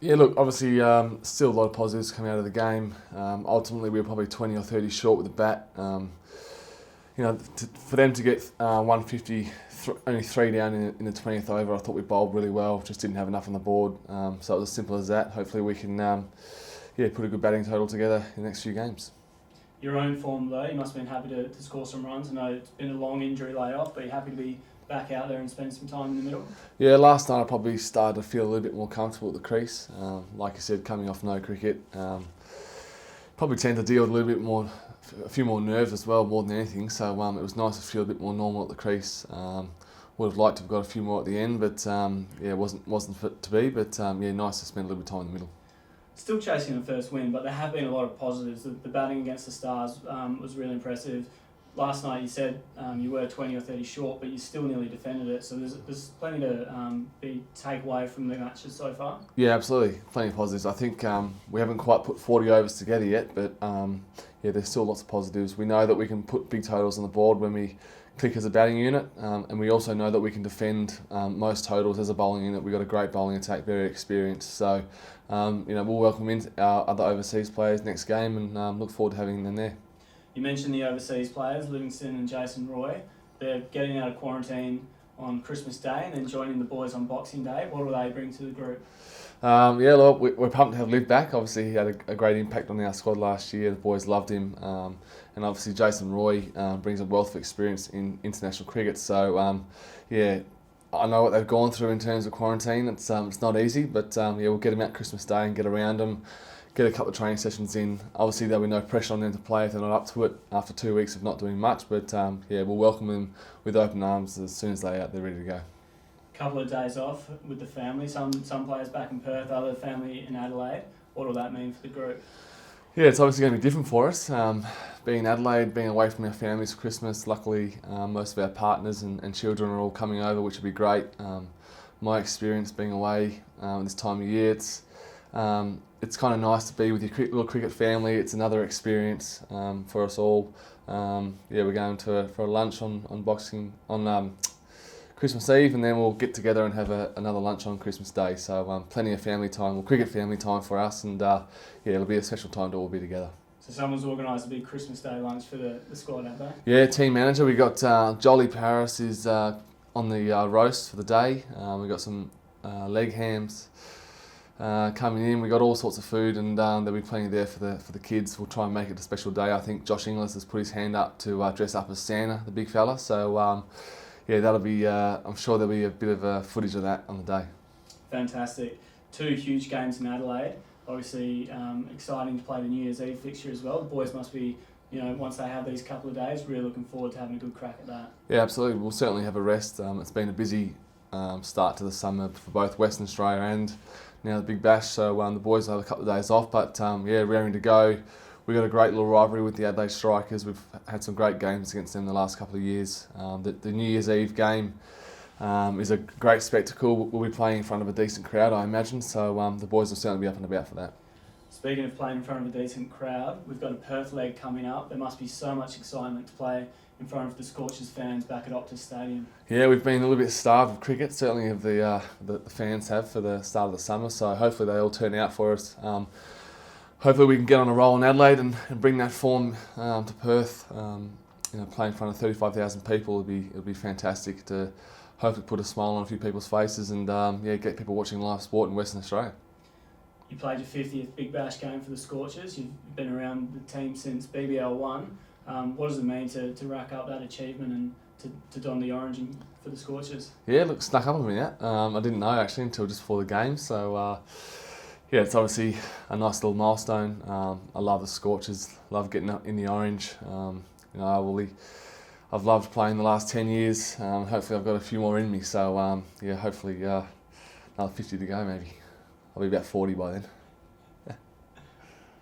Yeah, look, obviously still a lot of positives coming out of the game. Ultimately, we were probably 20 or 30 short with the bat. For them to get 150, only 3 down in the 20th over, I thought we bowled really well, just didn't have enough on the board. So it was as simple as that. Hopefully we can put a good batting total together in the next few games. Your own form though, you must have been happy to score some runs. I know it's been a long injury layoff, but you're happy to be back out there and spend some time in the middle? Yeah, last night I probably started to feel a little bit more comfortable at the crease. Like I said, coming off no cricket, probably tend to deal with a few more nerves as well, more than anything. So it was nice to feel a bit more normal at the crease. Would have liked to have got a few more at the end, but it wasn't fit to be. But nice to spend a little bit of time in the middle. Still chasing the first win, but there have been a lot of positives. The batting against the Stars was really impressive. Last night you said you were 20 or 30 short, but you still nearly defended it. So there's plenty to take away from the matches so far. Yeah, absolutely. Plenty of positives. I think we haven't quite put 40 overs together yet, but there's still lots of positives. We know that we can put big totals on the board when we click as a batting unit, and we also know that we can defend most totals as a bowling unit. We've got a great bowling attack, very experienced. So we'll welcome in our other overseas players next game and look forward to having them there. You mentioned the overseas players, Livingston and Jason Roy. They're getting out of quarantine on Christmas Day and then joining the boys on Boxing Day. What will they bring to the group? We're pumped to have Liv back. Obviously, he had a great impact on our squad last year. The boys loved him. And obviously, Jason Roy brings a wealth of experience in international cricket. So, I know what they've gone through in terms of quarantine. It's not easy, but we'll get them out Christmas Day and get around them. Get a couple of training sessions in. Obviously, there'll be no pressure on them to play if they're not up to it after 2 weeks of not doing much. But we'll welcome them with open arms as soon as they're ready to go. Couple of days off with the family. Some players back in Perth, other family in Adelaide. What will that mean for the group? Yeah, it's obviously going to be different for us. Being in Adelaide, being away from our families for Christmas. Luckily, most of our partners and children are all coming over, which will be great. My experience being away this time of year, it's kind of nice to be with your little cricket family. It's another experience for us all. We're going for a lunch on Christmas Eve, and then we'll get together and have another lunch on Christmas Day. So plenty of family time, cricket family time for us, and it'll be a special time to all be together. So someone's organised a big Christmas Day lunch for the squad, have they? Yeah, team manager. We got Jolly Paris is on the roast for the day. We got some leg hams coming in. We got all sorts of food, and there'll be plenty there for the kids. We'll try and make it a special day. I think Josh Inglis has put his hand up to dress up as Santa, the big fella. So that'll be. I'm sure there'll be a bit of footage of that on the day. Fantastic. 2 huge games in Adelaide. Obviously, exciting to play the New Year's Eve fixture as well. The boys must be, once they have these couple of days, really looking forward to having a good crack at that. Yeah, absolutely. We'll certainly have a rest. It's been a busy start to the summer for both Western Australia and now the Big Bash. So the boys will have a couple of days off, but raring to go. We've got a great little rivalry with the Adelaide Strikers. We've had some great games against them the last couple of years. The New Year's Eve game is a great spectacle. We'll be playing in front of a decent crowd, I imagine, so the boys will certainly be up and about for that. Speaking of playing in front of a decent crowd, we've got a Perth leg coming up. There must be so much excitement to play in front of the Scorchers fans back at Optus Stadium. Yeah, we've been a little bit starved of cricket, certainly of the fans have for the start of the summer, so hopefully they all turn out for us. Hopefully we can get on a roll in Adelaide and bring that form to Perth. Playing in front of 35,000 people it'll be fantastic to hopefully put a smile on a few people's faces and get people watching live sport in Western Australia. You played your 50th Big Bash game for the Scorchers. You've been around the team since BBL 1. What does it mean to rack up that achievement and to don the orange for the Scorchers? Yeah, look, snuck up on me that. I didn't know actually until just before the game. So it's obviously a nice little milestone. I love the Scorchers. Love getting up in the orange. I've loved playing the last 10 years. Hopefully I've got a few more in me. So hopefully another 50 to go maybe. I'll be about 40 by then.